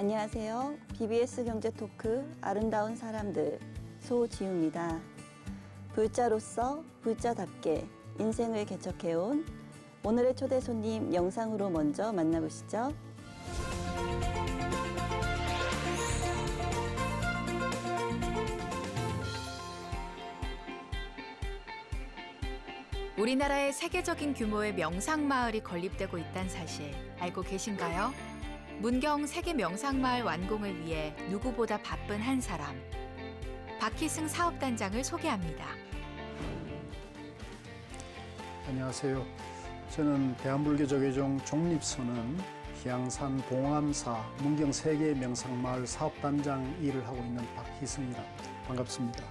안녕하세요. BBS 경제토크 아름다운 사람들 소지우입니다. 불자로서 불자답게 인생을 개척해온 오늘의 초대 손님 영상으로 먼저 만나보시죠. 우리나라에 세계적인 규모의 명상마을이 건립되고 있다는 사실 알고 계신가요? 문경 세계 명상마을 완공을 위해 누구보다 바쁜 한 사람, 박희승 사업단장을 소개합니다. 안녕하세요. 저는 대한불교조계종 종립선언 희양산 봉암사 문경 세계 명상마을 사업단장 일을 하고 있는 박희승이랍니다. 반갑습니다.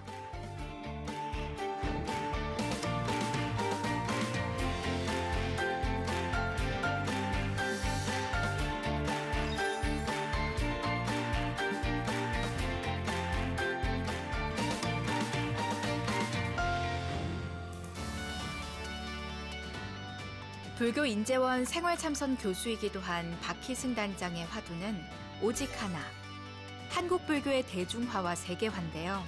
불교 인재원 생활참선 교수이기도 한 박희승 단장의 화두는 오직 하나, 한국 불교의 대중화와 세계화인데요.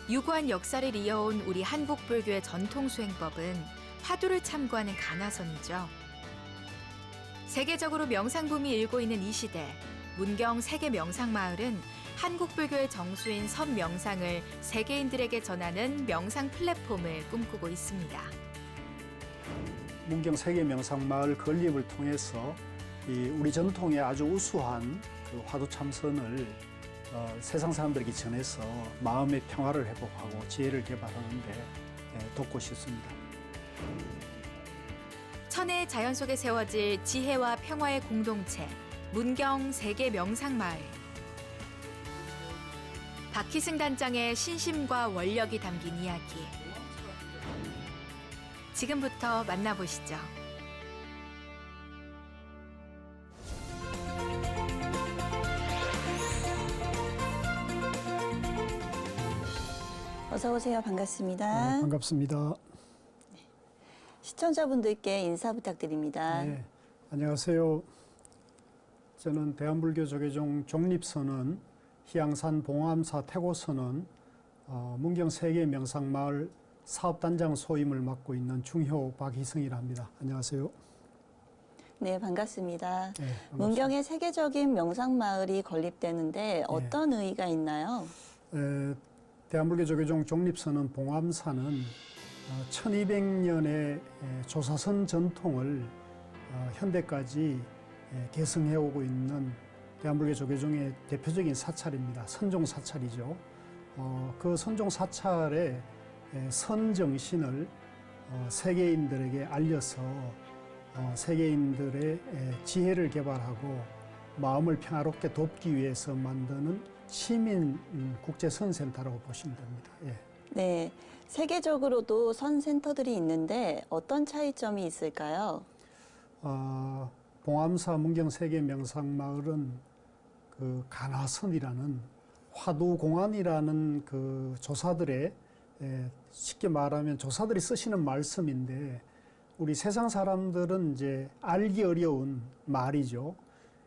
유구한 역사를 이어온 우리 한국 불교의 전통 수행법은 화두를 참고하는 가나선이죠. 세계적으로 명상붐이 일고 있는 이 시대, 문경 세계 명상마을은 한국 불교의 정수인 선명상을 세계인들에게 전하는 명상 플랫폼을 꿈꾸고 있습니다. 문경 세계 명상마을 건립을 통해서 우리 전통의 아주 우수한 그 화두 참선을 세상 사람들에게 전해서 마음의 평화를 회복하고 지혜를 개발하는 데 돕고 싶습니다. 천혜의 자연 속에 세워질 지혜와 평화의 공동체, 문경 세계 명상마을. 박희승 단장의 신심과 원력이 담긴 이야기. 지금부터 만나보시죠. 어서 오세요. 반갑습니다. 네, 반갑습니다. 시청자분들께 인사 부탁드립니다. 네, 안녕하세요. 저는 대한불교조계종 종립선언 희양산 봉암사 태고선언 문경 세계 명상마을 사업단장 소임을 맡고 있는 중효 박희승이랍니다. 안녕하세요. 네, 반갑습니다. 네, 반갑습니다. 문경의 세계적인 명상마을이 건립되는데 어떤 의의가 있나요? 대한불교조계종 종립선언 봉암사는 1200년의 조사선 전통을 현대까지 계승해오고 있는 대한불교 조계종의 대표적인 사찰입니다. 선종 사찰이죠. 그 선종 사찰의 선정신을 세계인들에게 알려서 세계인들의 지혜를 개발하고 마음을 평화롭게 돕기 위해서 만드는 시민 국제선센터라고 보시면 됩니다. 예. 네, 세계적으로도 선센터들이 있는데 어떤 차이점이 있을까요? 봉암사 문경 세계 명상마을은 그 간화선이라는 화두공안이라는 그 조사들의 쉽게 말하면 조사들이 쓰시는 말씀인데 우리 세상 사람들은 이제 알기 어려운 말이죠.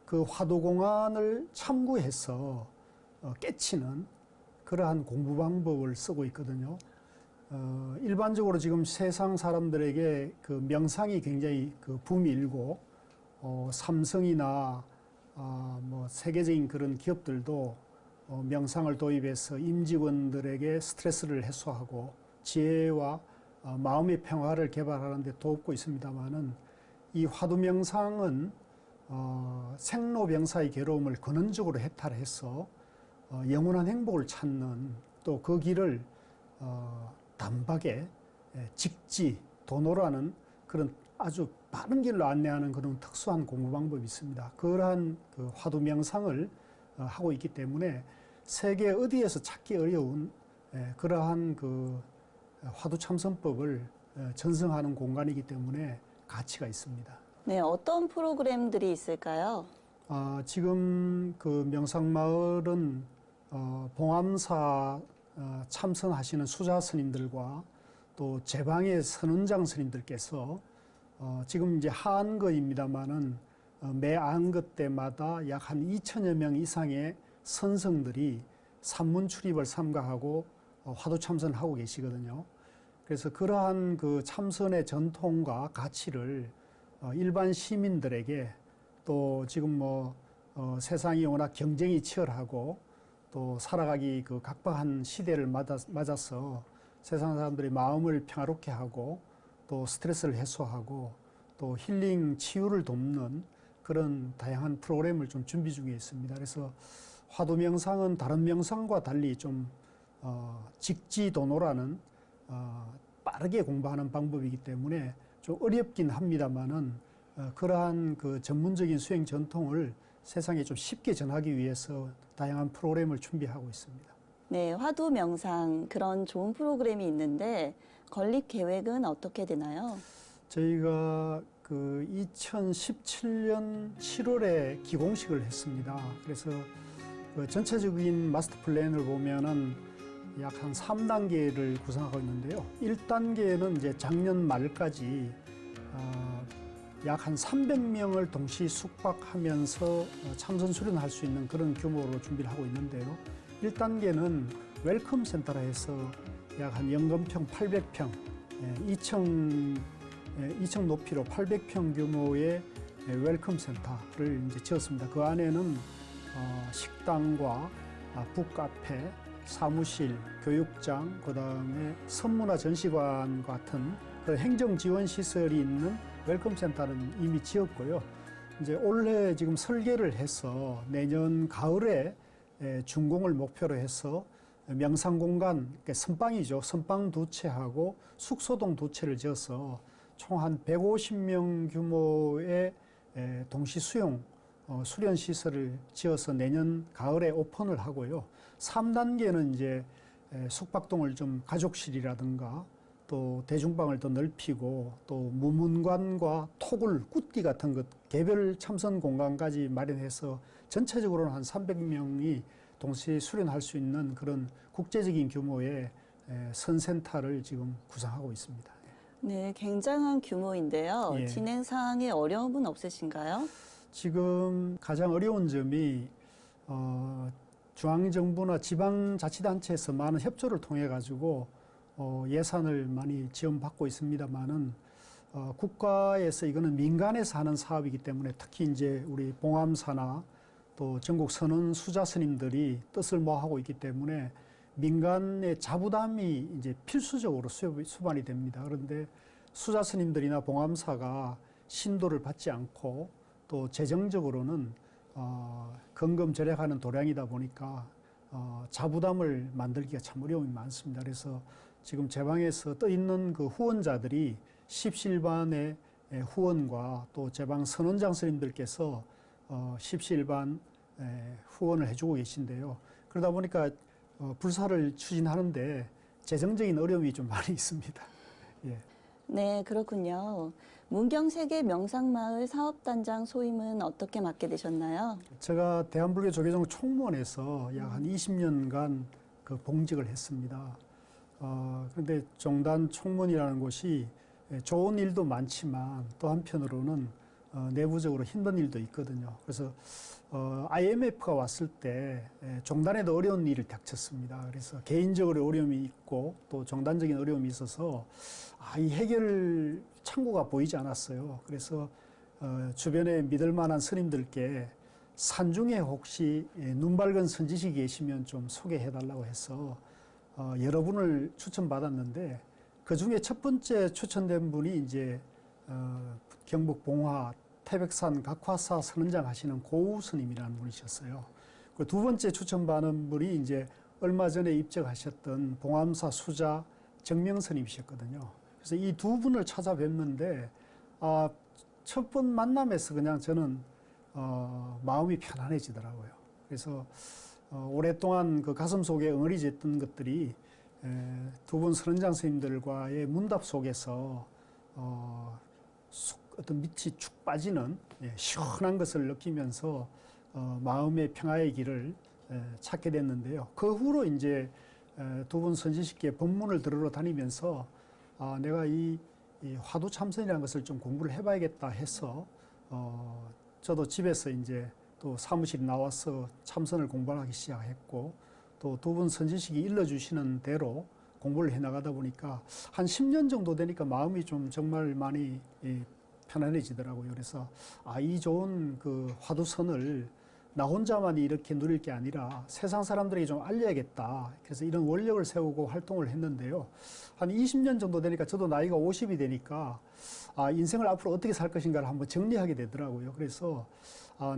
그 화두공안을 참고해서 깨치는 그러한 공부 방법을 쓰고 있거든요. 일반적으로 지금 세상 사람들에게 그 명상이 굉장히 그 붐이 일고 삼성이나 뭐 세계적인 그런 기업들도 명상을 도입해서 임직원들에게 스트레스를 해소하고 지혜와 마음의 평화를 개발하는 데 돕고 있습니다만은 이 화두 명상은 생로병사의 괴로움을 근원적으로 해탈해서 영원한 행복을 찾는 또 그 길을 단박에 직지 도노라는 그런 아주 빠른 길로 안내하는 그런 특수한 공부 방법이 있습니다. 그러한 그 화두 명상을 하고 있기 때문에 세계 어디에서 찾기 어려운 그러한 그 화두 참선법을 전승하는 공간이기 때문에 가치가 있습니다. 네, 어떤 프로그램들이 있을까요? 지금 그 명상마을은 봉암사 참선하시는 수자 스님들과 또 제방의 선원장 스님들께서 지금 이제 한거입니다만은 매 안긋 때마다 약 한 2천여 명 이상의 선성들이 산문 출입을 삼가하고 화두 참선하고 계시거든요. 그래서 그러한 그 참선의 전통과 가치를 일반 시민들에게 또 지금 세상이 워낙 경쟁이 치열하고 또 살아가기 그 각박한 시대를 맞아서 세상 사람들의 마음을 평화롭게 하고 또 스트레스를 해소하고 또 힐링 치유를 돕는 그런 다양한 프로그램을 좀 준비 중에 있습니다. 그래서 화두 명상은 다른 명상과 달리 좀 직지도노라는 빠르게 공부하는 방법이기 때문에 좀 어렵긴 합니다만은 그러한 그 전문적인 수행 전통을 세상에 좀 쉽게 전하기 위해서 다양한 프로그램을 준비하고 있습니다. 네, 화두 명상 그런 좋은 프로그램이 있는데 건립 계획은 어떻게 되나요? 저희가 그 2017년 7월에 기공식을 했습니다. 그래서 그 전체적인 마스터 플랜을 보면은 약 한 3단계를 구성하고 있는데요. 1단계는 이제 작년 말까지 약 한 300명을 동시 숙박하면서 참선 수련할 수 있는 그런 규모로 준비를 하고 있는데요. 1단계는 웰컴 센터라 해서 약 한 연건평 800평, 2층 높이로 800평 규모의 웰컴 센터를 이제 지었습니다. 그 안에는 식당과 북카페, 사무실, 교육장, 그다음에 선문화 전시관 같은 그 행정 지원 시설이 있는 웰컴 센터는 이미 지었고요. 이제 올해 지금 설계를 해서 내년 가을에 준공을 목표로 해서 명상 공간, 그러니까 선방이죠. 선방 2채하고 숙소동 2채를 지어서 총 한 150명 규모의 동시 수련 시설을 지어서 내년 가을에 오픈을 하고요. 3단계는 이제 숙박동을 좀 가족실이라든가 또 대중방을 더 넓히고 또 무문관과 토굴, 꾸띠 같은 것 개별 참선 공간까지 마련해서 전체적으로는 한 300명이 동시에 수련할 수 있는 그런 국제적인 규모의 선센터를 지금 구상하고 있습니다. 네, 굉장한 규모인데요. 예. 진행 사항에 어려움은 없으신가요? 지금 가장 어려운 점이 중앙정부나 지방자치단체에서 많은 협조를 통해 가지고 예산을 많이 지원받고 있습니다만은 국가에서 이거는 민간에서 하는 사업이기 때문에 특히 이제 우리 봉암사나 또 전국 선원 수자 스님들이 뜻을 모아하고 있기 때문에 민간의 자부담이 이제 필수적으로 수반이 됩니다. 그런데 수자 스님들이나 봉암사가 신도를 받지 않고 또 재정적으로는 건검절약하는 도량이다 보니까 자부담을 만들기가 참 어려움이 많습니다. 그래서 지금 제방에서 떠 있는 그 후원자들이 십시일반의 후원과 또 제방 선원장 스님들께서 십시일반 후원을 해주고 계신데요. 그러다 보니까 불사를 추진하는데 재정적인 어려움이 좀 많이 있습니다. 예. 네, 그렇군요. 문경 세계 명상마을 사업단장 소임은 어떻게 맡게 되셨나요? 제가 대한불교 조계종 총무원에서 약 한 20년간 그 봉직을 했습니다. 그런데 종단 총무원이라는 곳이 좋은 일도 많지만 또 한편으로는 내부적으로 힘든 일도 있거든요. 그래서 IMF가 왔을 때 종단에도 어려운 일을 닥쳤습니다. 그래서 개인적으로 어려움이 있고 또 종단적인 어려움이 있어서 이 해결 창구가 보이지 않았어요. 그래서 주변에 믿을 만한 스님들께 산중에 혹시 눈 밝은 선지식이 계시면 좀 소개해달라고 해서 여러 분을 추천받았는데 그 중에 첫 번째 추천된 분이 이제 경북 봉화 태백산 각화사 선원장 하시는 고우 스님이라는 분이셨어요. 그 두 번째 추천받은 분이 이제 얼마 전에 입적하셨던 봉암사 수자 정명 스님이셨거든요. 그래서 이 두 분을 찾아뵙는데 첫 번 만남에서 그냥 저는 마음이 편안해지더라고요. 그래서 오랫동안 그 가슴 속에 응어리졌던 것들이 두 분 선원장 스님들과의 문답 속에서 어떤 밑이 축 빠지는 시원한 것을 느끼면서 마음의 평화의 길을 찾게 됐는데요. 그 후로 이제 두 분 선지식께 법문을 들으러 다니면서 내가 이 화두 참선이라는 것을 좀 공부를 해봐야겠다 해서 저도 집에서 이제 또 사무실 나와서 참선을 공부하기 시작했고 또 두 분 선지식이 일러주시는 대로 공부를 해나가다 보니까 한 10년 정도 되니까 마음이 좀 정말 많이 편안해지더라고요. 그래서 이 좋은 그 화두선을 나 혼자만이 이렇게 누릴 게 아니라 세상 사람들에게 좀 알려야겠다. 그래서 이런 원력을 세우고 활동을 했는데요. 한 20년 정도 되니까 저도 나이가 50이 되니까 인생을 앞으로 어떻게 살 것인가를 한번 정리하게 되더라고요. 그래서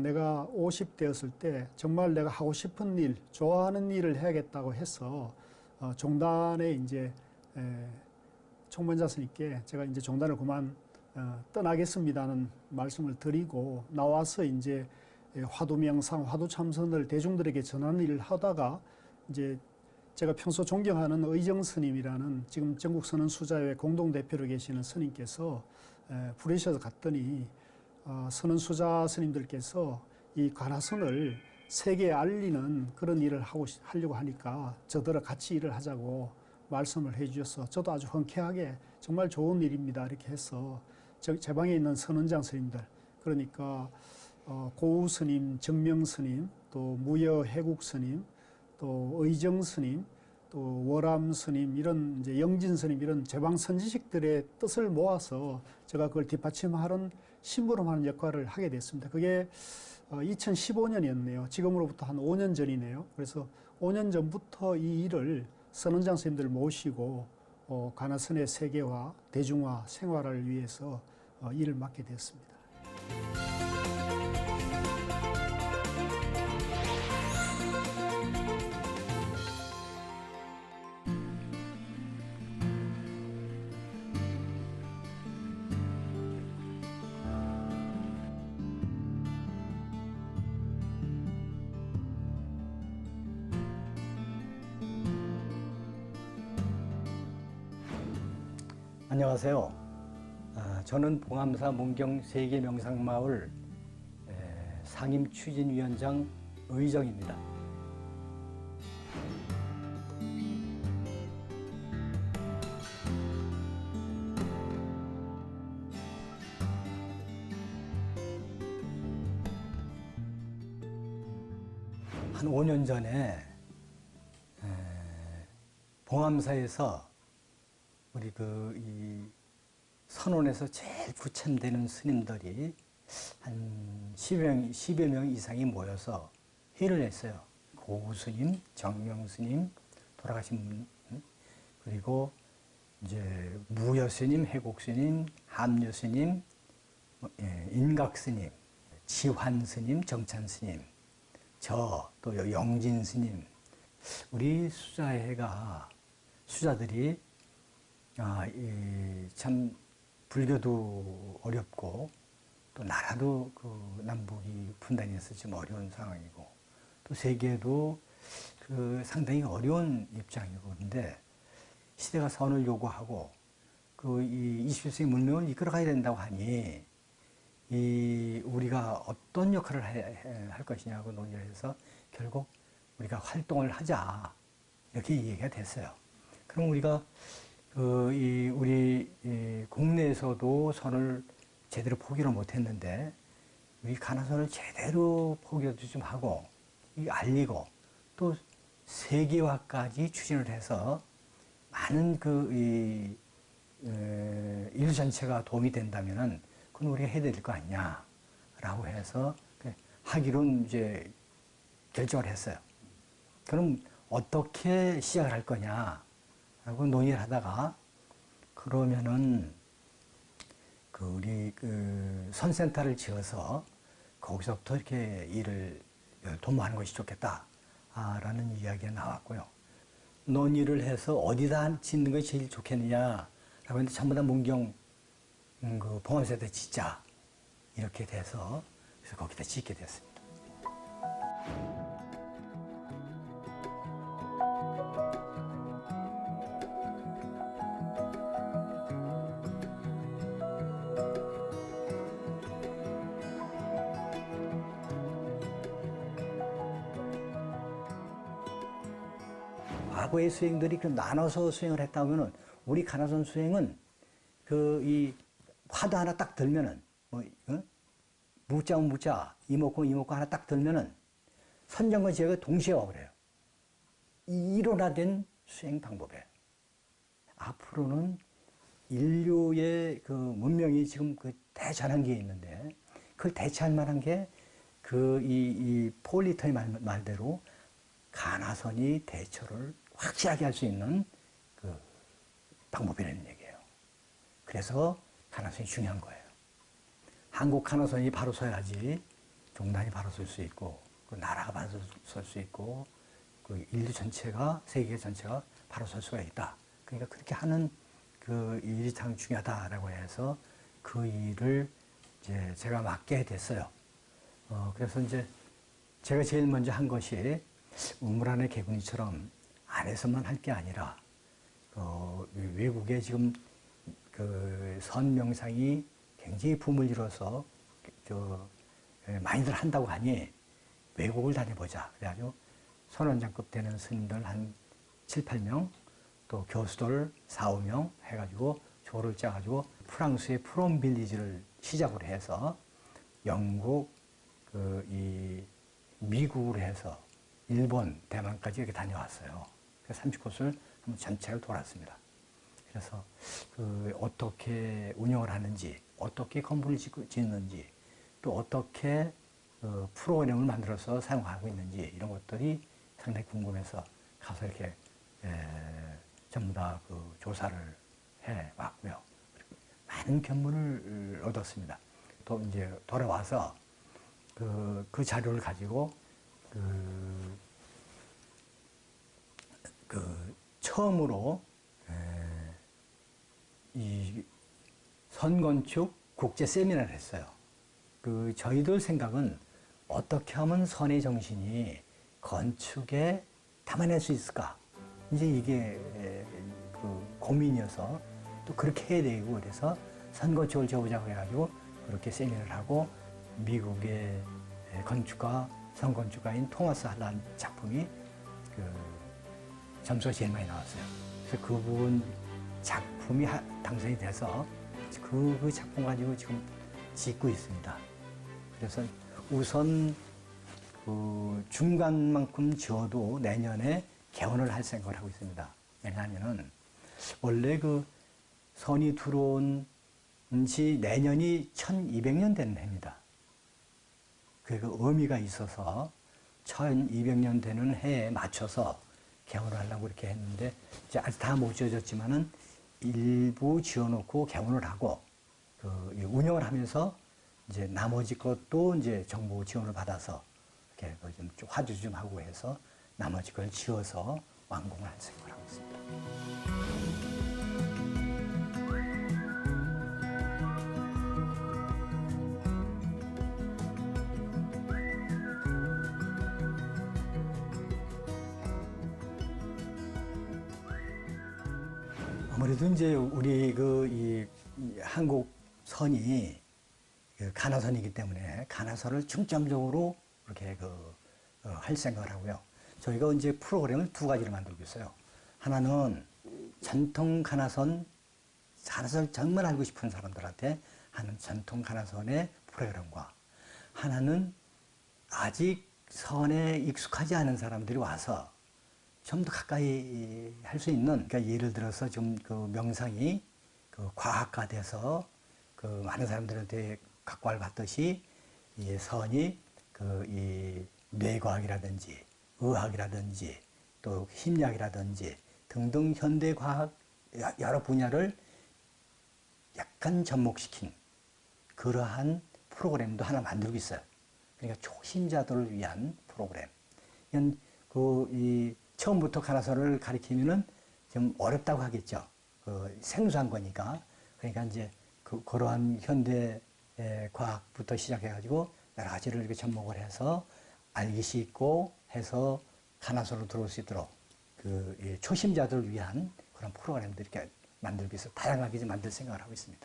내가 50 되었을 때 정말 내가 하고 싶은 일, 좋아하는 일을 해야겠다고 해서 종단에 이제 총무원장 스님께 제가 이제 종단을 그만 떠나겠습니다는 말씀을 드리고 나와서 이제 화두 명상, 화두 참선을 대중들에게 전하는 일을 하다가 이제 제가 평소 존경하는 의정 스님이라는 지금 전국 선언 수자회 공동 대표로 계시는 스님께서 부르셔서 갔더니 선언 수자 스님들께서 이 관화선을 세계에 알리는 그런 일을 하려고 하니까 저더러 같이 일을 하자고 말씀을 해 주셔서 저도 아주 흔쾌하게 정말 좋은 일입니다 이렇게 해서 제 방에 있는 선원장 스님들 그러니까 고우 스님, 정명 스님, 또 무여 해국 스님, 또 의정 스님, 또 월암 스님 이런 이제 영진 스님 이런 제방 선지식들의 뜻을 모아서 제가 그걸 뒷받침하는 심부름하는 역할을 하게 됐습니다. 그게 2015년이었네요. 지금으로부터 한 5년 전이네요. 그래서 5년 전부터 이 일을 선원장 스님들 모시고 관화선의 세계화, 대중화, 생활을 위해서 일을 맡게 됐습니다. 안녕하세요. 저는 봉암사 문경 세계명상마을 상임추진위원장 의정입니다. 한 5년 전에 봉암사에서 우리 이 선원에서 제일 부참되는 스님들이 한 10여 명 이상이 모여서 회의를 했어요. 고우 스님, 정명 스님, 돌아가신 분, 그리고 이제 무여 스님, 해곡 스님, 함녀 스님, 인각 스님, 지환 스님, 정찬 스님, 또 영진 스님, 우리 수자회가 수자들이 참 불교도 어렵고 또 나라도 그 남북이 분단이 있어서 좀 어려운 상황이고 또 세계도 그 상당히 어려운 입장이고 그런데 시대가 선을 요구하고 그 이 21세기 문명을 이끌어가야 된다고 하니 우리가 어떤 역할을 할 것이냐고 논의를 해서 결국 우리가 활동을 하자 이렇게 얘기가 됐어요. 그럼 우리가 우리 국내에서도 선을 제대로 포기를 못했는데 우리 관화선을 제대로 포기도 좀 하고 알리고 또 세계화까지 추진을 해서 많은 인류 전체가 도움이 된다면은 그건 우리가 해야 될 거 아니냐라고 해서 하기로 이제 결정을 했어요. 그럼 어떻게 시작을 할 거냐라고 논의를 하다가 그러면은 우리 선센터를 지어서 거기서부터 이렇게 일을 도모하는 것이 좋겠다라는 이야기가 나왔고요. 논의를 해서 어디다 짓는 것이 제일 좋겠느냐라고 했는데 전부 다 문경 봉암사에다 짓자 이렇게 돼서 그래서 거기다 짓게 됐습니다. 과거의 수행들이 나눠서 수행을 했다면은 우리 관화선 수행은 이 화두 하나 딱 들면은 묻자면 묻자, 이목구 하나 딱 들면은 선정과 지혜가 동시에 와버려요. 일원화된 수행 방법이에요. 앞으로는 인류의 그 문명이 지금 그 대전환기에 있는데 그걸 대체할 만한 게 이 폴 리터의 말대로 가나선이 대처를 확실하게 할 수 있는 그 방법이라는 얘기예요. 그래서 가나선이 중요한 거예요. 한국 가나선이 바로 서야지 종단이 바로 설 수 있고 그 나라가 바로 설 수 있고 그 인류 전체가 세계 전체가 바로 설 수가 있다. 그러니까 그렇게 하는 그 일이 참 중요하다라고 해서 그 일을 이제 제가 맡게 됐어요. 그래서 이제 제가 제일 먼저 한 것이 우물 안의 개구리처럼 안에서만 할 게 아니라 외국에 지금 그 선명상이 굉장히 붐을 이뤄서 많이들 한다고 하니 외국을 다녀보자. 그래가지고 선원장급 되는 스님들 한 7, 8명 또 교수들 4, 5명 해가지고 조를 짜가지고 프랑스의 프롬 빌리지를 시작으로 해서 영국, 미국으로 해서 일본, 대만까지 이렇게 다녀왔어요. 그래서 30곳을 한번 전체를 돌았습니다. 그래서 어떻게 운영을 하는지, 어떻게 건물을 짓는지, 또 어떻게 프로그램을 만들어서 사용하고 있는지 이런 것들이 상당히 궁금해서 가서 이렇게 전부 다 조사를 해 왔고요. 많은 견문을 얻었습니다. 또 이제 돌아와서 그 자료를 가지고 처음으로 이 선건축 국제 세미나를 했어요. 저희들 생각은 어떻게 하면 선의 정신이 건축에 담아낼 수 있을까? 이제 이게 고민이어서 또 그렇게 해야 되고 그래서 선건축을 지어보자고 해가지고 그렇게 세미나를 하고 미국의 건축가, 선건축가인 토마스 할란 작품이 점수가 제일 많이 나왔어요. 그래서 그 부분 작품이 당선이 돼서 그 작품 가지고 지금 짓고 있습니다. 그래서 우선 중간만큼 지어도 내년에 개원을 할 생각을 하고 있습니다. 왜냐하면은 원래 선이 들어온 지 내년이 1200년 된 해입니다. 그 의미가 있어서 1200년 되는 해에 맞춰서 개원을 하려고 이렇게 했는데 이제 아직 다 못 지어졌지만은 일부 지어놓고 개원을 하고 운영을 하면서 이제 나머지 것도 이제 정부 지원을 받아서 이렇게 좀 화주 좀 하고 해서 나머지 걸 지어서 완공을 할 생각을 하고 있습니다. 아무래도 이제 우리 이 한국 선이 가나선이기 때문에 가나선을 중점적으로 이렇게 할 생각을 하고요. 저희가 이제 프로그램을 두 가지를 만들고 있어요. 하나는 전통 가나선을 정말 알고 싶은 사람들한테 하는 전통 가나선의 프로그램과 하나는 아직 선에 익숙하지 않은 사람들이 와서 좀 더 가까이 할 수 있는, 그러니까 예를 들어서 좀 명상이 과학화돼서 많은 사람들한테 각광을 받듯이 이 선이 이 뇌과학이라든지 의학이라든지 또 심리학이라든지 등등 현대과학 여러 분야를 약간 접목시킨 그러한 프로그램도 하나 만들고 있어요. 그러니까 초심자들을 위한 프로그램. 이건 처음부터 가나선을 가리키면은 좀 어렵다고 하겠죠. 생소한 거니까. 그러니까 이제 그러한 현대 과학부터 시작해가지고 여러 가지를 이렇게 접목을 해서 알기 쉽고 해서 가나선으로 들어올 수 있도록 초심자들을 위한 그런 프로그램들 이렇게 만들기 위해서 다양하게 좀 만들 생각을 하고 있습니다.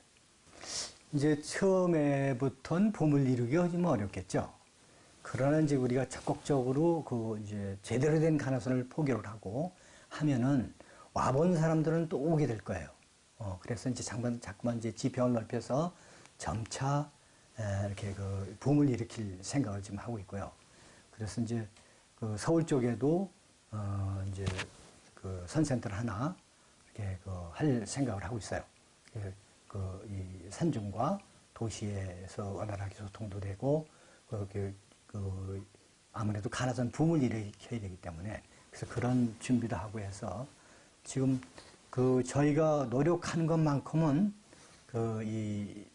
이제 처음에부터는 봄을 이루기가 좀 어렵겠죠. 그러나 이제 우리가 적극적으로 이제 제대로 된 가나선을 포교를 하고 하면은 와본 사람들은 또 오게 될 거예요. 그래서 이제 자꾸만 이제 지평을 넓혀서 점차 이렇게 그 붐을 일으킬 생각을 지금 하고 있고요. 그래서 이제 그 서울 쪽에도 이제 그 선센터를 하나 이렇게 그 할 생각을 하고 있어요. 그 이 산중과 도시에서 원활하게 소통도 되고 그 아무래도 가나선 붐을 일으켜야 되기 때문에 그래서 그런 준비도 하고 해서 지금 그 저희가 노력하는 것만큼은 이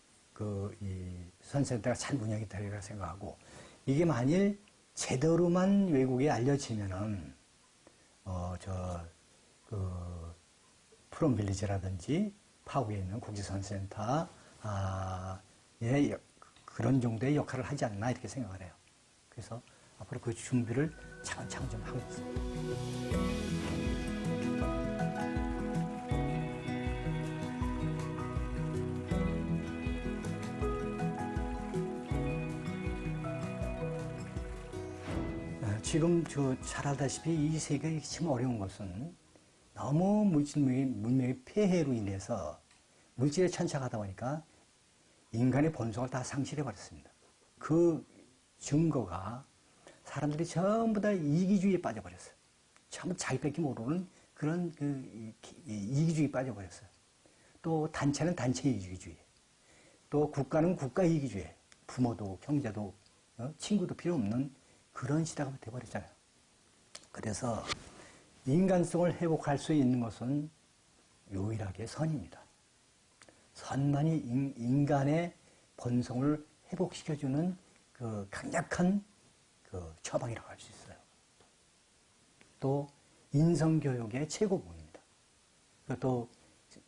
선센터가 잘 운영이 되리라 생각하고 이게 만일 제대로만 외국에 알려지면은 프롬빌리지라든지 파구에 있는 국제선센터 그런 정도의 역할을 하지 않나 이렇게 생각을 해요. 그래서 앞으로 그 준비를 차근차근 좀 하고 있습니다. 지금 잘 알다시피 이 세계가 참 어려운 것은 너무 문명의 폐해로 인해서 물질에 천착하다 보니까 인간의 본성을 다 상실해버렸습니다. 그 증거가 사람들이 전부 다 이기주의에 빠져버렸어요. 참 자기밖에 모르는 그런 이기주의에 빠져버렸어요. 또 단체는 단체 이기주의, 또 국가는 국가 이기주의, 부모도 경제도 친구도 필요 없는 그런 시대가 돼버렸잖아요. 그래서 인간성을 회복할 수 있는 것은 유일하게 선입니다. 선만이 인간의 본성을 회복시켜주는 그 강력한 그 처방이라고 할 수 있어요. 또 인성교육의 최고봉입니다. 또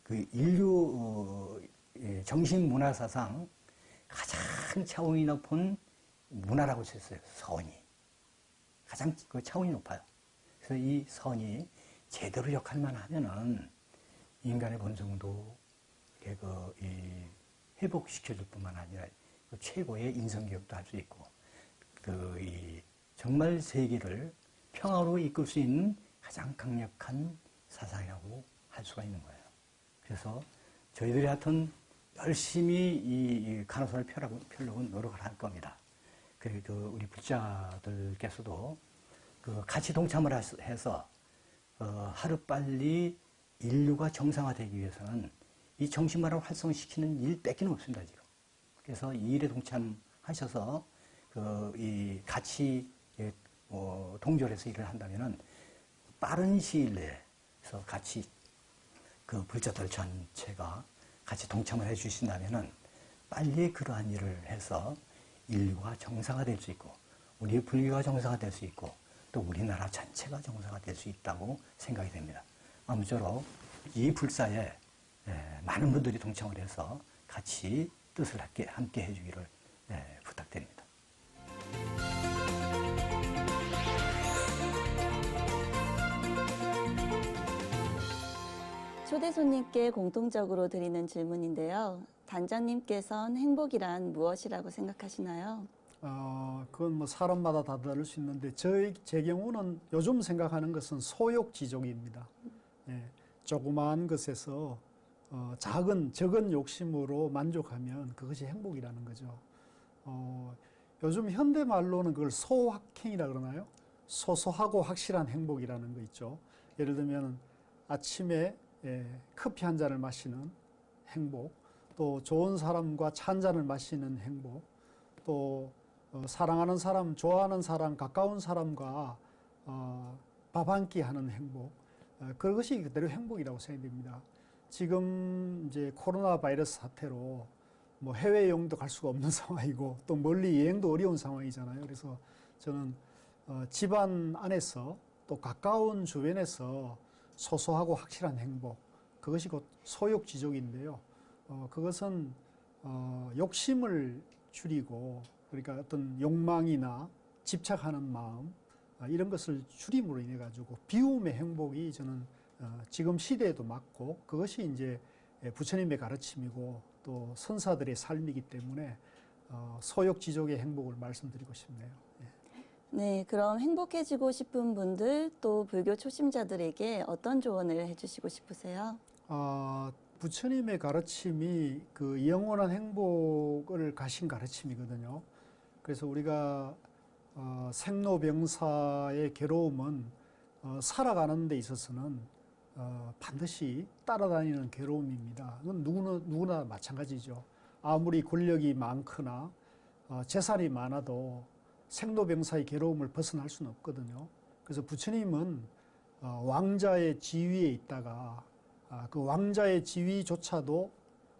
그 인류 정신문화사상 가장 차원이 높은 문화라고 했어요. 선이. 가장 그 차원이 높아요. 그래서 이 선이 제대로 역할만 하면은 인간의 본성도 회복시켜줄 뿐만 아니라 그 최고의 인성교육도 할 수 있고 정말 세계를 평화로 이끌 수 있는 가장 강력한 사상이라고 할 수가 있는 거예요. 그래서 저희들이 하여튼 열심히 이 간호선을 펴려고 노력을 할 겁니다. 그리고 우리 불자들께서도 같이 동참을 해서 하루빨리 인류가 정상화되기 위해서는 이 정신만을 활성시키는 일밖에 없습니다, 지금. 그래서 이 일에 동참하셔서 같이 동조해서 일을 한다면은 빠른 시일 내에서 같이 그 불자들 전체가 같이 동참을 해 주신다면은 빨리 그러한 일을 해서 인류가 정상화될 수 있고 우리의 불교가 정상화될 수 있고 또 우리나라 전체가 정상화될 수 있다고 생각이 됩니다. 아무쪼록 이 불사에 많은 분들이 동참을 해서 같이 뜻을 함께 해주기를 부탁드립니다. 초대 손님께 공통적으로 드리는 질문인데요. 단장님께서는 행복이란 무엇이라고 생각하시나요? 그건 뭐 사람마다 다 다를 수 있는데 제 경우는 요즘 생각하는 것은 소욕지족입니다. 조그마한 것에서 적은 욕심으로 만족하면 그것이 행복이라는 거죠. 요즘 현대 말로는 그걸 소확행이라 그러나요? 소소하고 확실한 행복이라는 거 있죠. 예를 들면 아침에 커피 한 잔을 마시는 행복, 또 좋은 사람과 차 한 잔을 마시는 행복, 또 사랑하는 사람, 좋아하는 사람, 가까운 사람과 밥 한 끼 하는 행복, 그것이 그대로 행복이라고 생각됩니다. 지금 이제 코로나 바이러스 사태로 뭐 해외여행도 갈 수가 없는 상황이고 또 멀리 여행도 어려운 상황이잖아요. 그래서 저는 집안 안에서 또 가까운 주변에서 소소하고 확실한 행복, 그것이 곧 소욕지족인데요. 그것은 욕심을 줄이고, 그러니까 어떤 욕망이나 집착하는 마음, 이런 것을 줄임으로 인해 가지고 비움의 행복이 저는 지금 시대에도 맞고, 그것이 이제 부처님의 가르침이고 또 선사들의 삶이기 때문에 소욕지족의 행복을 말씀드리고 싶네요. 네, 그럼 행복해지고 싶은 분들 또 불교 초심자들에게 어떤 조언을 해주시고 싶으세요? 부처님의 가르침이 그 영원한 행복을 가신 가르침이거든요. 그래서 우리가 생로병사의 괴로움은 살아가는 데 있어서는 반드시 따라다니는 괴로움입니다. 그건 누구나 마찬가지죠. 아무리 권력이 많거나 재산이 많아도 생로병사의 괴로움을 벗어날 수는 없거든요. 그래서 부처님은 왕자의 지위에 있다가 그 왕자의 지위조차도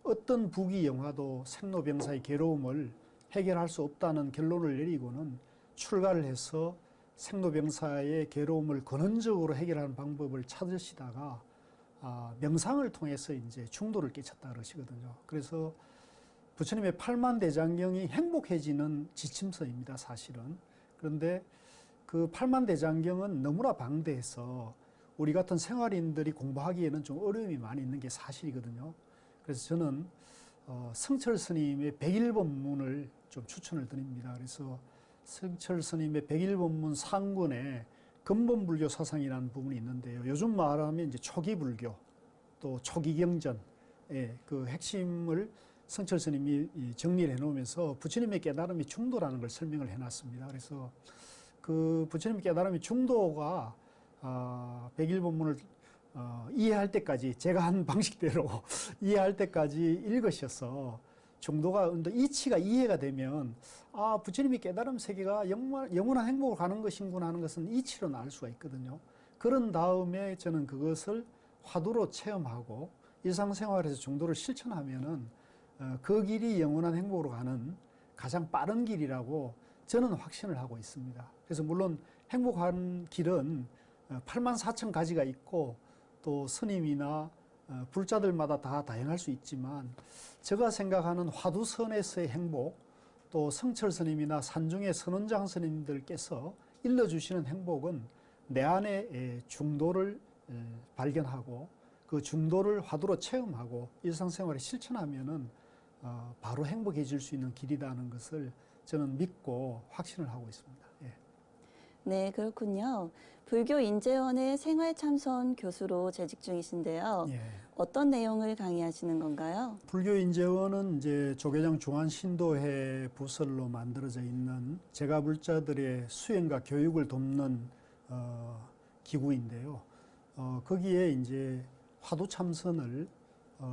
어떤 부귀영화도 생로병사의 괴로움을 해결할 수 없다는 결론을 내리고는 출가를 해서 생로병사의 괴로움을 근원적으로 해결하는 방법을 찾으시다가 명상을 통해서 이제 중도를 깨쳤다 그러시거든요. 그래서 부처님의 팔만대장경이 행복해지는 지침서입니다, 사실은. 그런데 그 팔만대장경은 너무나 방대해서 우리 같은 생활인들이 공부하기에는 좀 어려움이 많이 있는 게 사실이거든요. 그래서 저는 성철 스님의 백일본문을 좀 추천을 드립니다. 그래서 성철 스님의 백일본문 상군에 근본불교 사상이라는 부분이 있는데요. 요즘 말하면 이제 초기불교 또 초기경전 그 핵심을 성철 스님이 정리를 해놓으면서 부처님의 깨달음이 중도라는 걸 설명을 해놨습니다. 그래서 그 부처님의 깨달음이 중도가 백일본문을 이해할 때까지 제가 한 방식대로 이해할 때까지 읽으셔서 중도가 이치가 이해가 되면 부처님이 깨달음 세계가 영원한 행복을 가는 것인구나 하는 것은 이치로 알 수가 있거든요. 그런 다음에 저는 그것을 화두로 체험하고 일상생활에서 중도를 실천하면은 그 길이 영원한 행복으로 가는 가장 빠른 길이라고 저는 확신을 하고 있습니다. 그래서 물론 행복한 길은 84,000가지가 있고 또 스님이나 불자들마다 다 다양할 수 있지만 제가 생각하는 화두선에서의 행복 또 성철 스님이나 산중의 선원장 스님들께서 일러주시는 행복은 내 안에 중도를 발견하고 그 중도를 화두로 체험하고 일상생활에 실천하면은 바로 행복해질 수 있는 길이라는 것을 저는 믿고 확신을 하고 있습니다. 예. 네, 그렇군요. 불교 인재원의 생활참선 교수로 재직 중이신데요. 예. 어떤 내용을 강의하시는 건가요? 불교인재원은 이제 조계장 중앙신도회 부설로 만들어져 있는 제가불자들의 수행과 교육을 돕는 기구인데요. 거기에 이제 화두참선을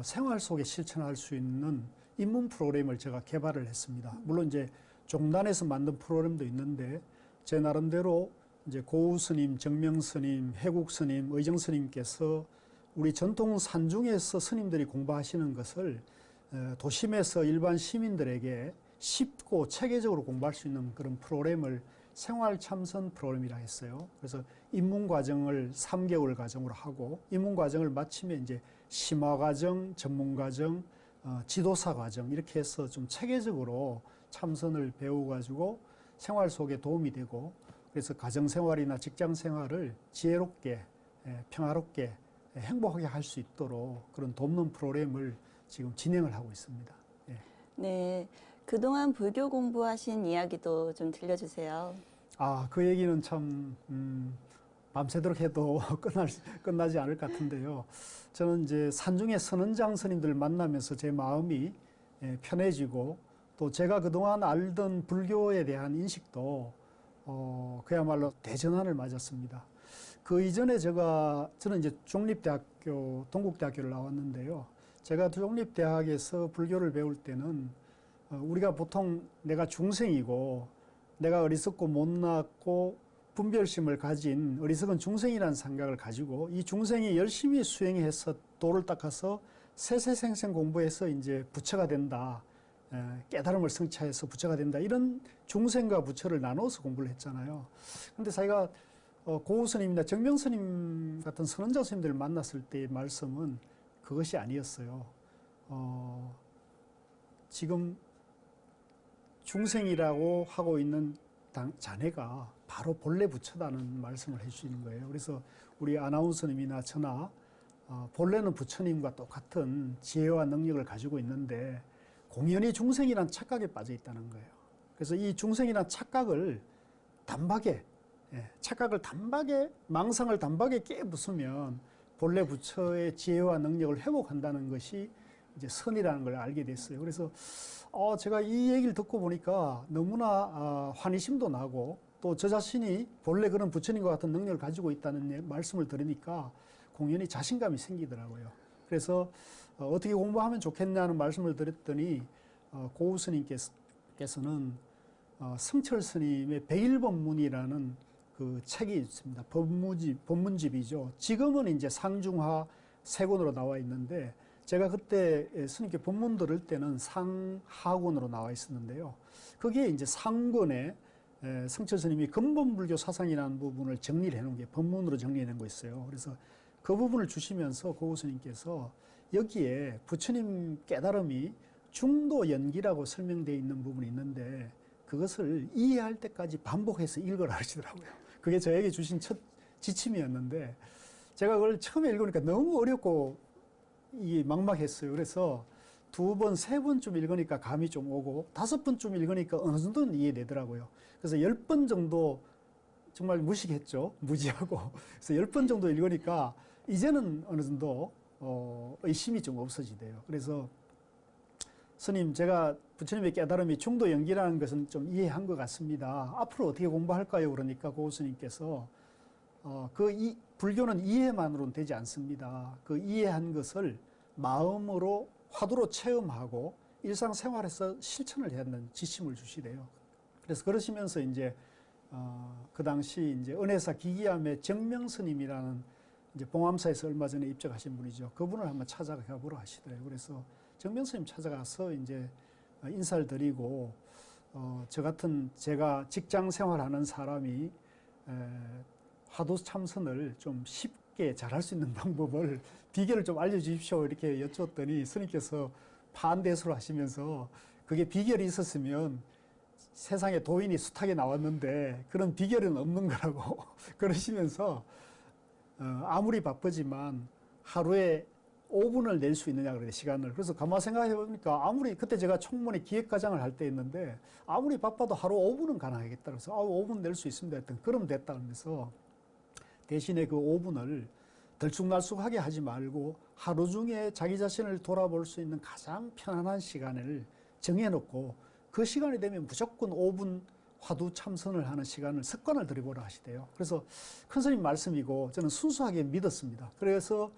생활 속에 실천할 수 있는 입문 프로그램을 제가 개발을 했습니다. 물론 이제 종단에서 만든 프로그램도 있는데 제 나름대로 이제 고우 스님, 정명 스님, 해국 스님, 의정 스님께서 우리 전통 산중에서 스님들이 공부하시는 것을 도심에서 일반 시민들에게 쉽고 체계적으로 공부할 수 있는 그런 프로그램을 생활 참선 프로그램이라 했어요. 그래서 입문 과정을 3개월 과정으로 하고 입문 과정을 마치면 이제 심화 과정, 전문 과정, 지도사 과정 이렇게 해서 좀 체계적으로 참선을 배워가지고 생활 속에 도움이 되고 그래서 가정생활이나 직장생활을 지혜롭게 평화롭게 행복하게 할 수 있도록 그런 돕는 프로그램을 지금 진행을 하고 있습니다. 예. 네, 그동안 불교 공부하신 이야기도 좀 들려주세요. 그 얘기는 참 밤새도록 해도 끝나지 않을 것 같은데요. 저는 이제 산중의 선원장 스님들 만나면서 제 마음이 편해지고 또 제가 그동안 알던 불교에 대한 인식도 그야말로 대전환을 맞았습니다. 그 이전에 저는 이제 종립대학교, 동국대학교를 나왔는데요. 제가 종립대학에서 불교를 배울 때는 우리가 보통 내가 중생이고 내가 어리석고 못났고 분별심을 가진 어리석은 중생이라는 생각을 가지고 이 중생이 열심히 수행해서 도를 닦아서 세세생생 공부해서 이제 부처가 된다. 깨달음을 성취해서 부처가 된다. 이런 중생과 부처를 나눠서 공부를 했잖아요. 근데 자기가 고우 스님이나 정명 스님 같은 선원자 스님들을 만났을 때의 말씀은 그것이 아니었어요. 지금 중생이라고 하고 있는 자네가 바로 본래 부처다는 말씀을 해주시는 거예요. 그래서 우리 아나운서님이나 저나 본래는 부처님과 똑같은 지혜와 능력을 가지고 있는데 공연히 중생이란 착각에 빠져 있다는 거예요. 그래서 이 중생이란 착각을 단박에 망상을 단박에 깨부수면 본래 부처의 지혜와 능력을 회복한다는 것이 이제 선이라는 걸 알게 됐어요. 그래서 제가 이 얘기를 듣고 보니까 너무나 환희심도 나고 또 저 자신이 본래 그런 부처님과 같은 능력을 가지고 있다는 말씀을 들으니까 공연히 자신감이 생기더라고요. 그래서 어떻게 공부하면 좋겠냐는 말씀을 드렸더니 고우 스님께서는 성철 스님의 101법문이라는 그 책이 있습니다. 법문집이죠. 지금은 이제 상중하 세 권으로 나와 있는데 제가 그때 스님께 법문 들을 때는 상하권으로 나와 있었는데요. 거기에 이제 상권에 성철 스님이 근본불교 사상이라는 부분을 정리를 해놓은 게 법문으로 정리해놓은 거 있어요. 그래서 그 부분을 주시면서 고우 스님께서 여기에 부처님 깨달음이 중도 연기라고 설명되어 있는 부분이 있는데 그것을 이해할 때까지 반복해서 읽으라 하시더라고요. 그게 저에게 주신 첫 지침이었는데 제가 그걸 처음에 읽으니까 너무 어렵고 이게 막막했어요. 그래서 2번, 3번쯤 읽으니까 감이 좀 오고 5번쯤 읽으니까 어느 정도는 이해되더라고요. 그래서 10번 정도 정말 무식했죠. 무지하고. 그래서 10번 정도 읽으니까 이제는 어느 정도 의심이 좀 없어지대요. 그래서 스님, 제가 부처님의 깨달음이 중도 연기라는 것은 좀 이해한 것 같습니다. 앞으로 어떻게 공부할까요? 그러니까 고우 스님께서 불교는 이해만으로는 되지 않습니다. 그 이해한 것을 마음으로 화두로 체험하고 일상생활에서 실천을 해야 한다는 지침을 주시래요. 그래서 그러시면서 이제 그 당시 이제 은혜사 기기암의 정명스님이라는 이제 봉암사에서 얼마 전에 입적하신 분이죠. 그분을 한번 찾아가 보러 하시더래요. 그래서 정명스님 찾아가서 이제 인사를 드리고 저 같은 제가 직장 생활하는 사람이 화두 참선을 좀 쉽게 잘할 수 있는 방법을 비결을 좀 알려주십시오 이렇게 여쭈었더니 스님께서 반대수를 하시면서 그게 비결이 있었으면 세상에 도인이 숱하게 나왔는데 그런 비결은 없는 거라고 그러시면서 아무리 바쁘지만 하루에 5분을 낼 수 있느냐 그래요, 시간을. 그래서 가만 생각해 보니까 아무리 그때 제가 총무의 기획과장을 할 때 있는데 아무리 바빠도 하루 5분은 가능하겠다. 그래서 5분 낼 수 있습니다 했더니 그럼 됐다 그러면서 대신에 그 5분을 들쭉날쭉하게 하지 말고 하루 중에 자기 자신을 돌아볼 수 있는 가장 편안한 시간을 정해놓고 그 시간이 되면 무조건 5분 화두 참선을 하는 시간을 습관을 들여보라 하시대요. 그래서 큰 스님 말씀이고 저는 순수하게 믿었습니다. 그래서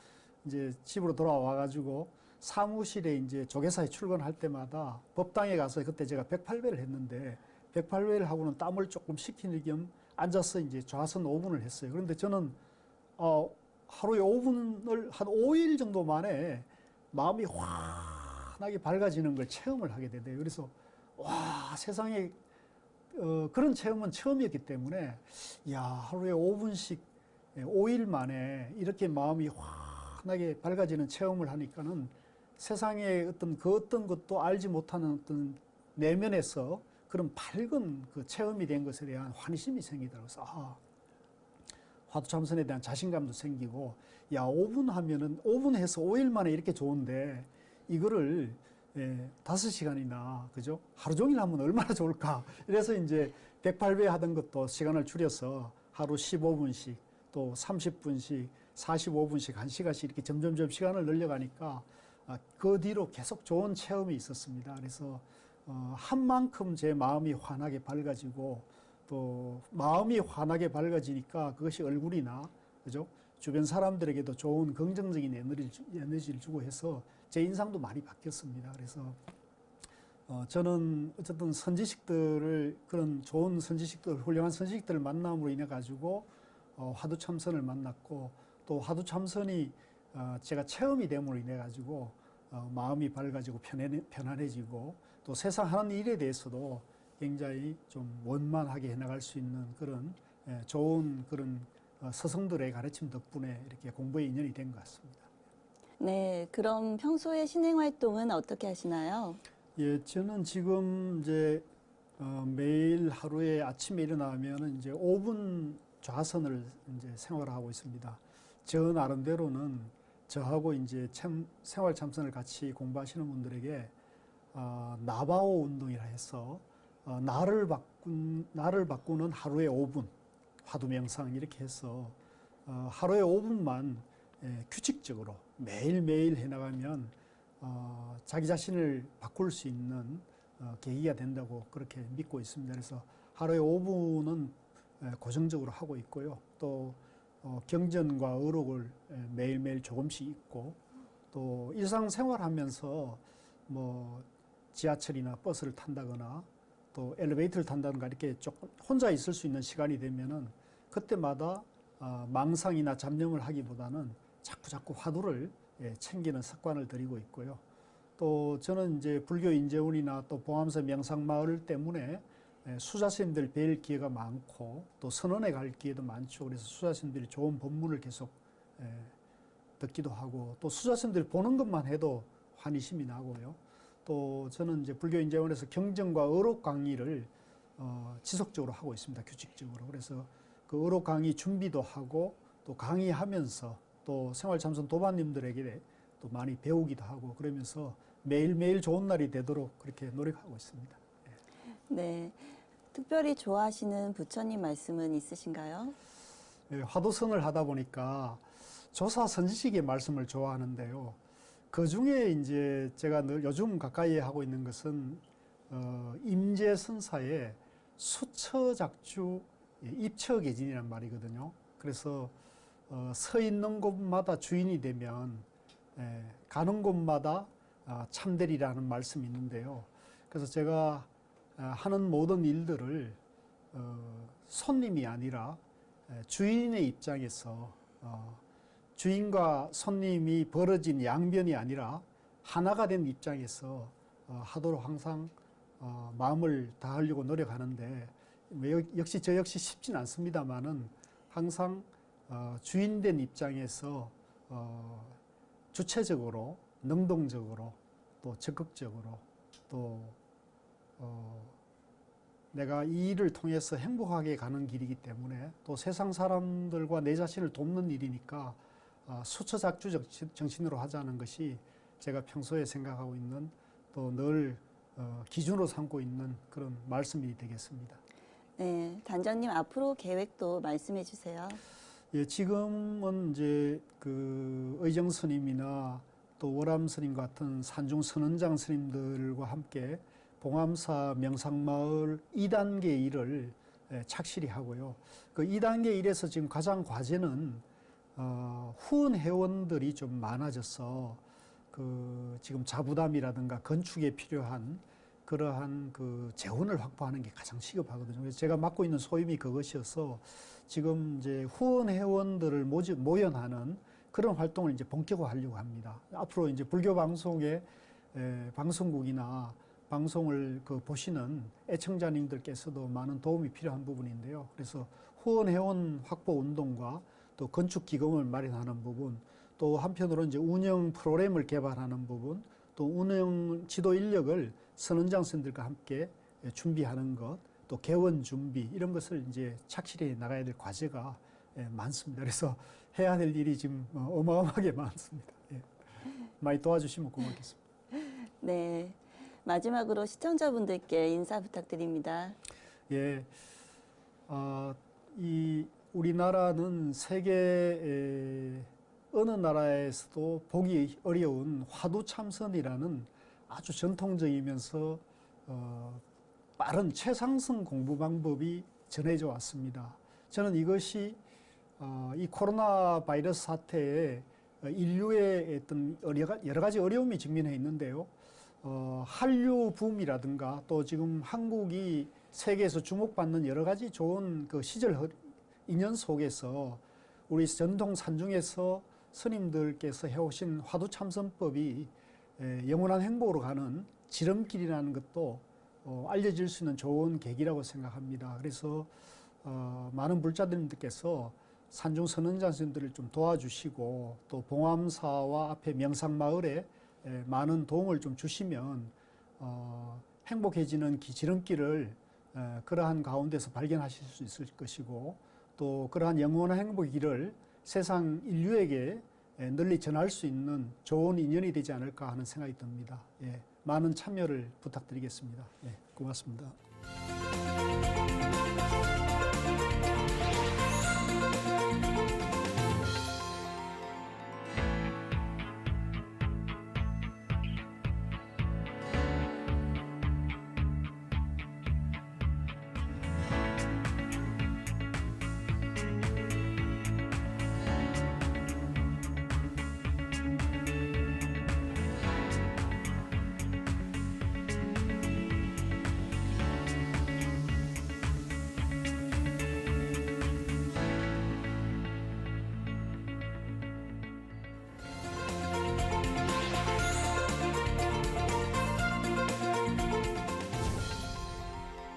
이제 집으로 돌아와가지고 사무실에 이제 조계사에 출근할 때마다 법당에 가서 그때 제가 108배를 했는데 108배를 하고는 땀을 조금 식히는 겸 앉아서 이제 좌선 5분을 했어요. 그런데 저는 하루에 5분을 한 5일 정도 만에 마음이 환하게 밝아지는 걸 체험을 하게 되대요. 그래서 와, 세상에 그런 체험은 처음이었기 때문에 야, 하루에 5분씩 5일 만에 이렇게 마음이 환하게 밝아지는 체험을 하니까는 세상에 어떤 것도 알지 못하는 어떤 내면에서 그런 밝은 그 체험이 된 것에 대한 환희심이 생기더라고요. 그래서 화두 참선에 대한 자신감도 생기고 야, 5분 하면은 5분 해서 5일 만에 이렇게 좋은데 이거를 5시간이나 그죠? 하루 종일 하면 얼마나 좋을까? 이래서 이제 108배 하던 것도 시간을 줄여서 하루 15분씩 또 30분씩 45분씩 1시간씩 이렇게 점점점 시간을 늘려가니까 그 뒤로 계속 좋은 체험이 있었습니다. 그래서 한 만큼 제 마음이 환하게 밝아지고 또 마음이 환하게 밝아지니까 그것이 얼굴이나 그죠? 주변 사람들에게도 좋은 긍정적인 에너지를 주고 해서 제 인상도 많이 바뀌었습니다. 그래서 저는 어쨌든 선지식들을 그런 좋은 선지식들, 훌륭한 선지식들을 만남으로 인해 가지고 화두 참선을 만났고 또 화두 참선이 제가 체험이 됨으로 인해 가지고 마음이 밝아지고 편안해지고 또 세상 하는 일에 대해서도 굉장히 좀 원만하게 해나갈 수 있는 그런 좋은 그런 스승들의 가르침 덕분에 이렇게 공부에 인연이 된 것 같습니다. 네, 그럼 평소에 신행 활동은 어떻게 하시나요? 예, 저는 지금 이제 매일 하루에 아침에 일어나면 이제 5분 좌선을 이제 생활하고 있습니다. 저 나름대로는 저하고 이제 생활 참선을 같이 공부하시는 분들에게 나바오 운동이라 해서 나를 바꾸는 하루에 5분 화두 명상 이렇게 해서 하루에 5분만 규칙적으로 매일매일 해나가면 자기 자신을 바꿀 수 있는 계기가 된다고 그렇게 믿고 있습니다. 그래서 하루에 5분은 고정적으로 하고 있고요. 또 경전과 어록을 매일매일 조금씩 읽고 또 일상생활하면서 뭐 지하철이나 버스를 탄다거나 또 엘리베이터를 탄다든가 이렇게 조금 혼자 있을 수 있는 시간이 되면은 그때마다 망상이나 잡념을 하기보다는 자꾸 화두를 챙기는 습관을 들이고 있고요. 또 저는 이제 불교 인재원이나 또 봉암사 명상마을 때문에 수자스님들 뵐 기회가 많고 또 선언회 갈 기회도 많죠. 그래서 수자스님들이 좋은 법문을 계속 듣기도 하고 또 수자스님들 보는 것만 해도 환희심이 나고요. 또 저는 이제 불교 인재원에서 경전과 어록 강의를 지속적으로 하고 있습니다. 규칙적으로. 그래서 그 어록 강의 준비도 하고 또 강의하면서 또 생활참선 도반님들에게 또 많이 배우기도 하고 그러면서 매일매일 좋은 날이 되도록 그렇게 노력하고 있습니다. 네. 특별히 좋아하시는 부처님 말씀은 있으신가요? 화두선을 하다 보니까 조사 선지식의 말씀을 좋아하는데요. 그 중에 이제 제가 늘 요즘 가까이 하고 있는 것은 임재선사의 수처작주 입처계진이란 말이거든요. 그래서 서 있는 곳마다 주인이 되면 가는 곳마다 참되리라는 말씀이 있는데요. 그래서 제가 하는 모든 일들을 손님이 아니라 주인의 입장에서 주인과 손님이 벌어진 양변이 아니라 하나가 된 입장에서 하도록 항상 마음을 다하려고 노력하는데 역시 저 역시 쉽진 않습니다만은 항상 주인된 입장에서 주체적으로 능동적으로 또 적극적으로 또 내가 이 일을 통해서 행복하게 가는 길이기 때문에 또 세상 사람들과 내 자신을 돕는 일이니까 수처작주 정신으로 하자는 것이 제가 평소에 생각하고 있는 또 늘 기준으로 삼고 있는 그런 말씀이 되겠습니다. 네, 단장님 앞으로 계획도 말씀해 주세요. 예, 지금은 이제 그 의정 스님이나 또 월암 스님 같은 산중 선원장 스님들과 함께 봉암사 명상마을 2단계 일을 착실히 하고요. 그 2단계 일에서 지금 가장 과제는 후원 회원들이 좀 많아져서 그 지금 자부담이라든가 건축에 필요한 그러한 그 재원을 확보하는 게 가장 시급하거든요. 그래서 제가 맡고 있는 소임이 그것이어서 지금 이제 후원 회원들을 모연하는 그런 활동을 이제 본격화하려고 합니다. 앞으로 이제 불교 방송의 방송국이나 방송을 그 보시는 애청자님들께서도 많은 도움이 필요한 부분인데요. 그래서 후원 회원 확보 운동과 또 건축 기금을 마련하는 부분, 또 한편으로 이제 운영 프로그램을 개발하는 부분, 또 운영 지도 인력을 선원장 선생들과 함께 준비하는 것, 또 개원 준비 이런 것을 이제 착실히 나가야 될 과제가 많습니다. 그래서 해야 될 일이 지금 어마어마하게 많습니다. 예. 많이 도와주시면 고맙겠습니다. 네. 마지막으로 시청자분들께 인사 부탁드립니다. 예, 이 우리나라는 세계 어느 나라에서도 보기 어려운 화두참선이라는 아주 전통적이면서 빠른 최상승 공부 방법이 전해져 왔습니다. 저는 이것이 이 코로나 바이러스 사태에 인류의 어떤 여러 가지 어려움이 직면해 있는데요. 한류 붐이라든가 또 지금 한국이 세계에서 주목받는 여러 가지 좋은 그 시절 인연 속에서 우리 전통 산중에서 스님들께서 해오신 화두참선법이 영원한 행복으로 가는 지름길이라는 것도 알려질 수 있는 좋은 계기라고 생각합니다. 그래서 많은 불자들님들께서 산중 선원장 스님들을 좀 도와주시고 또 봉암사와 앞에 명상마을에 많은 도움을 좀 주시면 행복해지는 지름길을 그러한 가운데서 발견하실 수 있을 것이고 또 그러한 영원한 행복의 길을 세상 인류에게 널리 전할 수 있는 좋은 인연이 되지 않을까 하는 생각이 듭니다. 예, 많은 참여를 부탁드리겠습니다. 예, 고맙습니다.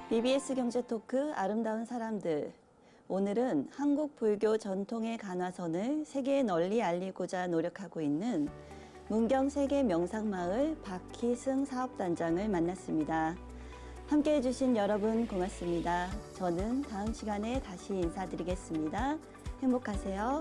BBS 경제토크 아름다운 사람들. 오늘은 한국 불교 전통의 간화선을 세계에 널리 알리고자 노력하고 있는 문경 세계 명상마을 박희승 사업단장을 만났습니다. 함께해 주신 여러분 고맙습니다. 저는 다음 시간에 다시 인사드리겠습니다. 행복하세요.